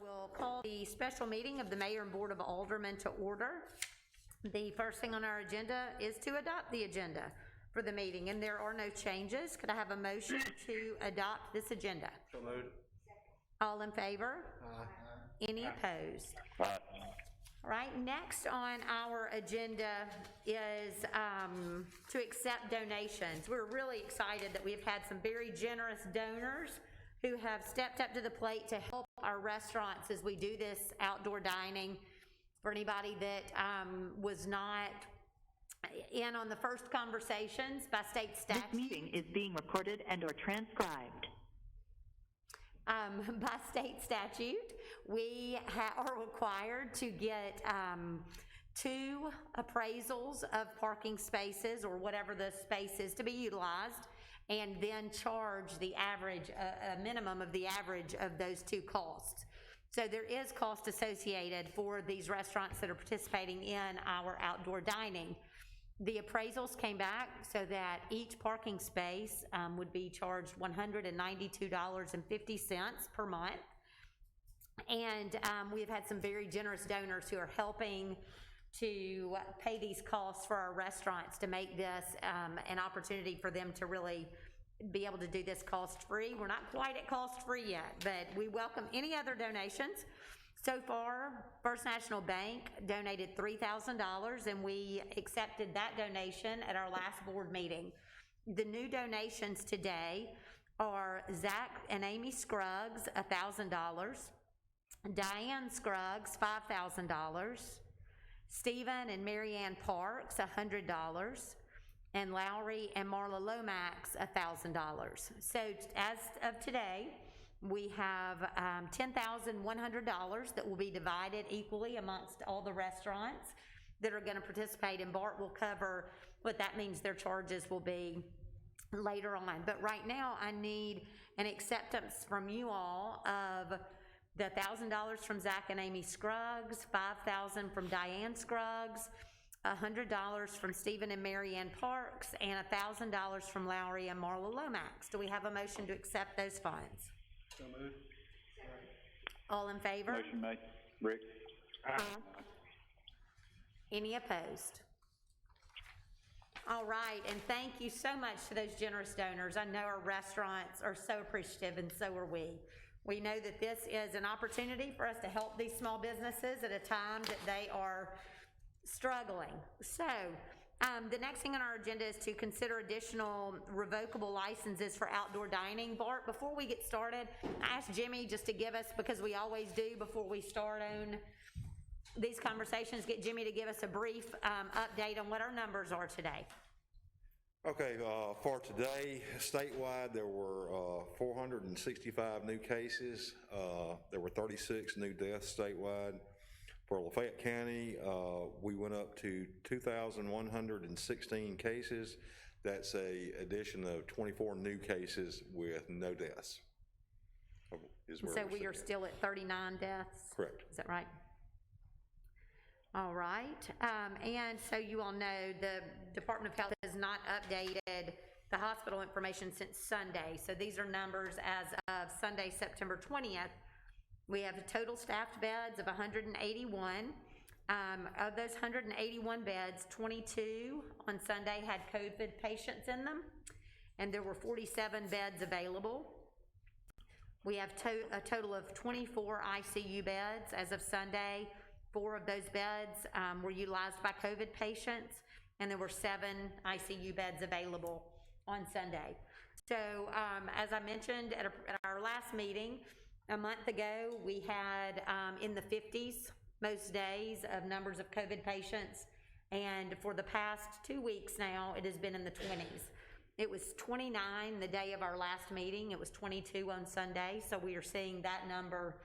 will call the special meeting of the Mayor and Board of Aldermen to order. The first thing on our agenda is to adopt the agenda for the meeting, and there are no changes. Could I have a motion to adopt this agenda? So moved. All in favor? Aye. Any opposed? Aye. All right, next on our agenda is to accept donations. We're really excited that we've had some very generous donors who have stepped up to the plate to help our restaurants as we do this outdoor dining. For anybody that was not in on the first conversations, by state statute. This meeting is being recorded and or transcribed. By state statute, we are required to get 2 appraisals of parking spaces or whatever the space is to be utilized, and then charge the average, a minimum of the average of those 2 costs. So there is cost associated for these restaurants that are participating in our outdoor dining. The appraisals came back so that each parking space would be charged $192.50 per month. And we've had some very generous donors who are helping to pay these costs for our restaurants to make this an opportunity for them to really be able to do this cost-free. We're not quite at cost-free yet, but we welcome any other donations. So far, First National Bank donated $3,000, and we accepted that donation at our last board meeting. The new donations today are Zach and Amy Scruggs, $1,000, Diane Scruggs, $5,000, Stephen and Marianne Parks, $100, and Lowry and Marla Lomax, $1,000. So as of today, we have $10,100 that will be divided equally amongst all the restaurants that are going to participate, and Bart will cover what that means their charges will be later on. But right now, I need an acceptance from you all of the $1,000 from Zach and Amy Scruggs, $5,000 from Diane Scruggs, $100 from Stephen and Marianne Parks, and $1,000 from Lowry and Marla Lomax. Do we have a motion to accept those funds? So moved. All in favor? Motion made. Rick. Any opposed? All right, and thank you so much to those generous donors. I know our restaurants are so appreciative, and so are we. We know that this is an opportunity for us to help these small businesses at a time that they are struggling. So the next thing on our agenda is to consider additional revocable licenses for outdoor dining. Bart, before we get started, I asked Jimmy just to give us, because we always do before we start on these conversations, get Jimmy to give us a brief update on what our numbers are today. Okay, for today, statewide, there were 465 new cases. There were 36 new deaths statewide. For Lafayette County, we went up to 2,116 cases. That's a addition of 24 new cases with no deaths. So we are still at 39 deaths? Correct. Is that right? All right, and so you all know the Department of Health has not updated the hospital information since Sunday. So these are numbers as of Sunday, September 20th. We have total staffed beds of 181. Of those 181 beds, 22 on Sunday had COVID patients in them, and there were 47 beds available. We have a total of 24 ICU beds as of Sunday. 4 of those beds were utilized by COVID patients, and there were 7 ICU beds available on Sunday. So as I mentioned at our last meeting a month ago, we had in the 50s most days of numbers of COVID patients, and for the past 2 weeks now, it has been in the 20s. It was 29 the day of our last meeting. It was 22 on Sunday, so we are seeing that number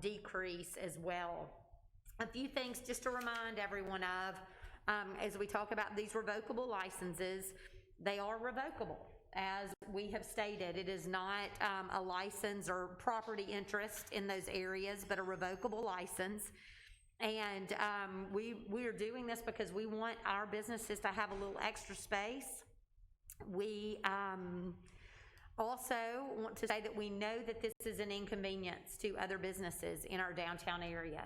decrease as well. A few things just to remind everyone of as we talk about these revocable licenses. They are revocable. As we have stated, it is not a license or property interest in those areas, but a revocable license. And we are doing this because we want our businesses to have a little extra space. We Also, want to say that we know that this is an inconvenience to other businesses in our downtown area,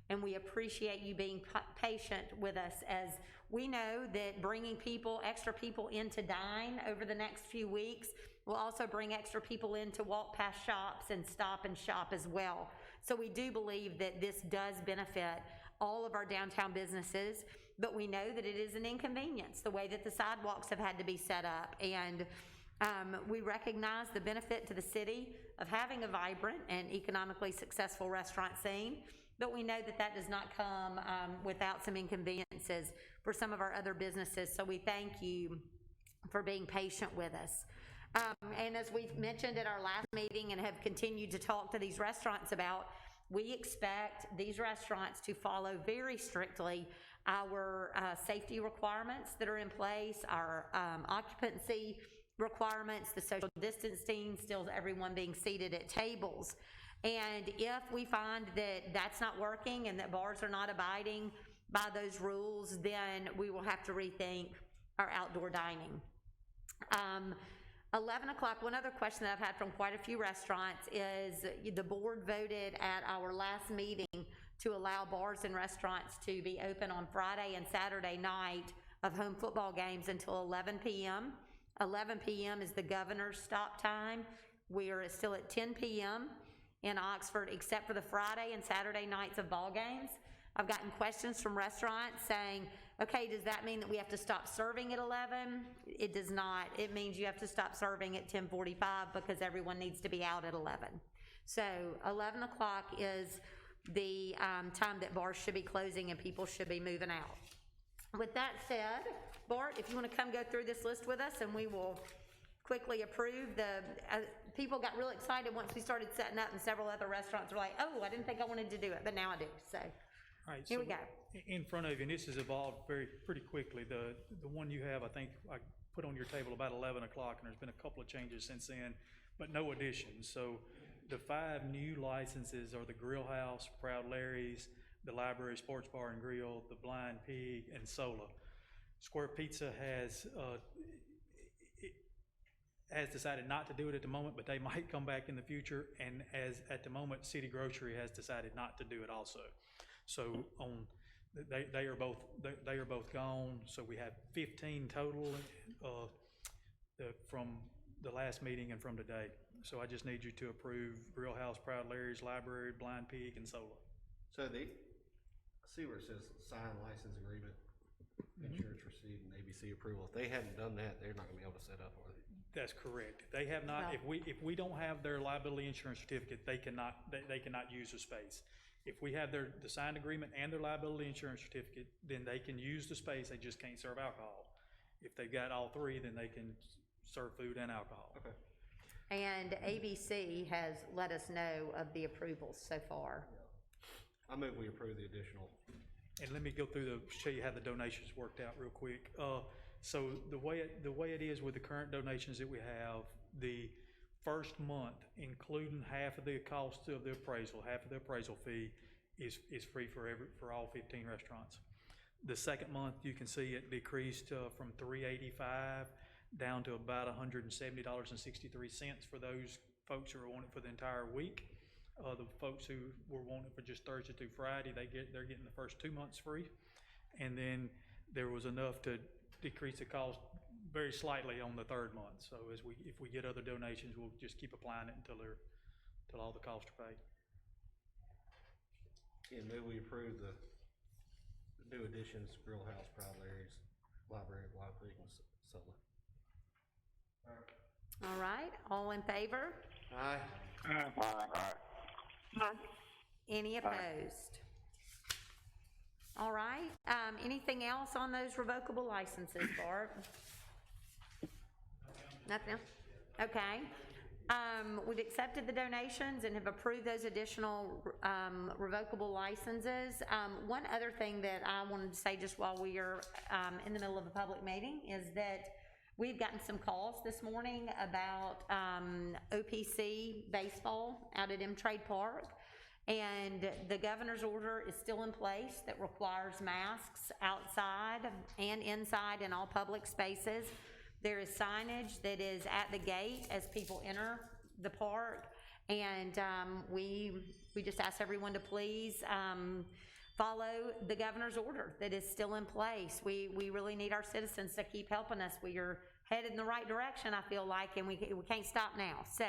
and we appreciate you being patient with us, as we know that bringing extra people in to dine over the next few weeks will also bring extra people in to walk past shops and stop and shop as well. So we do believe that this does benefit all of our downtown businesses, but we know that it is an inconvenience, the way that the sidewalks have had to be set up, and we recognize the benefit to the city of having a vibrant and economically successful restaurant scene, but we know that that does not come without some inconveniences for some of our other businesses. So we thank you for being patient with us. And as we mentioned at our last meeting and have continued to talk to these restaurants about, we expect these restaurants to follow very strictly our safety requirements that are in place, our occupancy requirements, the social distancing, still everyone being seated at tables. And if we find that that's not working and that bars are not abiding by those rules, then we will have to rethink our outdoor dining. 11 o'clock, one other question that I've had from quite a few restaurants is the board voted at our last meeting to allow bars and restaurants to be open on Friday and Saturday night of home football games until 11 p.m. 11 p.m. is the governor's stop time. We are still at 10 p.m. in Oxford, except for the Friday and Saturday nights of ball games. I've gotten questions from restaurants saying, okay, does that mean that we have to stop serving at 11? It does not. It means you have to stop serving at 10:45 because everyone needs to be out at 11. So 11 o'clock is the time that bars should be closing and people should be moving out. With that said, Bart, if you want to come go through this list with us, and we will quickly approve people got real excited once we started setting up, and several other restaurants were like, oh, I didn't think I wanted to do it, but now I do. So All right, here so we go. in front of you, and this has evolved pretty quickly. The one you have, I think I put on your table about 11 o'clock, and there's been a couple of changes since then, but no additions. So the 5 new licenses are the Grill House, Proud Larry's, the Library Sports Bar and Grill, the Blind Pig, and Sola. Square Pizza has decided not to do it at the moment, but they might come back in the future. And at the moment, City Grocery has decided not to do it also. So they are both gone. So we have 15 total from the last meeting and from today. So I just need you to approve Grill House, Proud Larry's, Library, Blind Pig, and Sola. So I see where it says sign license agreement, insurance receipt, and ABC approval. If they hadn't done that, they're not gonna be able to set up, are they? That's correct. They have not. Well, if we don't have their liability insurance certificate, they cannot use the space. If we have the signed agreement and their liability insurance certificate, then they can use the space. They just can't serve alcohol. If they've got all 3, then they can serve food and alcohol. Okay. And ABC has let us know of the approvals so far. I move we approve the additional. And let me go through show you how the donations worked out real quick. So the way it is with the current donations that we have, the first month, including half of the cost of the appraisal, half of the appraisal fee, is free for all 15 restaurants. The second month, you can see it decreased from $385 down to about $170.63 for those folks who are wanting it for the entire week. The folks who were wanting it for just Thursday through Friday, they're getting the first 2 months free. And then there was enough to decrease the cost very slightly on the 3rd month. So if we get other donations, we'll just keep applying it until all the costs are paid. And maybe we approve the new additions, Grill House, Proud Larry's, Library, Blind Pig, and Sola. All right, all in favor? Aye. Any opposed? All right, anything else on those revocable licenses, Bart? Nothing? Okay. We've accepted the donations and have approved those additional revocable licenses. One other thing that I wanted to say just while we are in the middle of a public meeting is that we've gotten some calls this morning about OPC baseball out at M-Trade Park. And the governor's order is still in place that requires masks outside and inside in all public spaces. There is signage that is at the gate as people enter the park. And we just ask everyone to please follow the governor's order that is still in place. We really need our citizens to keep helping us. We are headed in the right direction, I feel like, and we can't stop now. So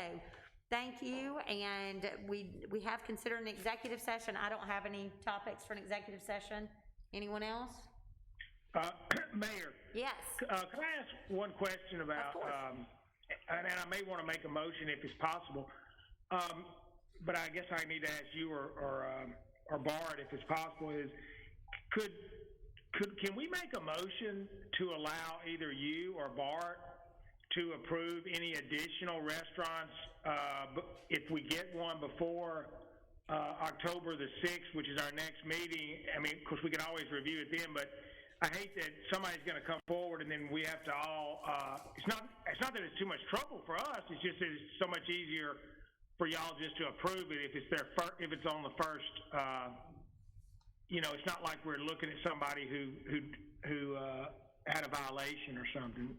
thank you, and we have considered an executive session. I don't have any topics for an executive session. Anyone else? Mayor, Yes. can I ask one question about, Of course. and I may want to make a motion if it's possible, but I guess I need to ask you or Bart if it's possible, is can we make a motion to allow either you or Bart to approve any additional restaurants if we get one before October the 6th, which is our next meeting? I mean, of course, we can always review it then, but I hate that somebody's going to come forward and then we have to all, it's not that it's too much trouble for us, it's just that it's so much easier for y'all just to approve it if it's on the first, it's not like we're looking at somebody who had a violation or something.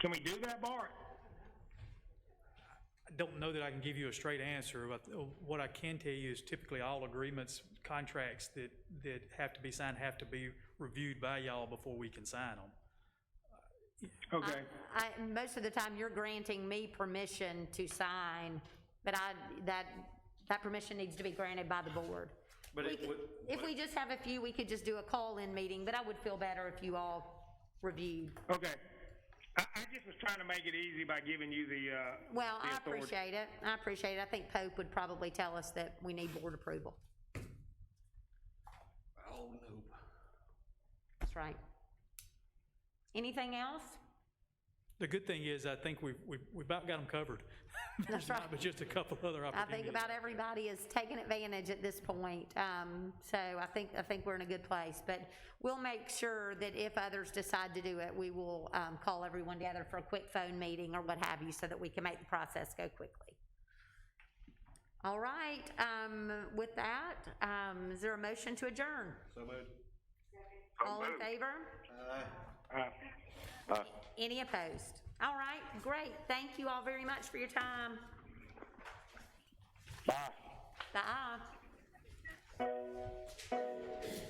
Can we do that, Bart? I don't know that I can give you a straight answer, but what I can tell you is typically all agreements, contracts that have to be signed have to be reviewed by y'all before we can sign them. Okay. Most of the time, you're granting me permission to sign, but that permission needs to be granted by the board. But If we just have a few, we could just do a call-in meeting, but I would feel better if you all reviewed. Okay. I just was trying to make it easy by giving you the Well, the I authority. appreciate it. I appreciate it. I think Pope would probably tell us that we need board approval. Oh, nope. That's right. Anything else? The good thing is, I think we've about got them covered. That's There's right. not but just a couple other I opportunities. think about everybody is taking advantage at this point. So I think we're in a good place, but we'll make sure that if others decide to do it, we will call everyone together for a quick phone meeting or what have you, so that we can make the process go quickly. All right, with that, is there a motion to adjourn? So moved. All in favor? Any opposed? All right, great. Thank you all very much for your time. Bye. Bye.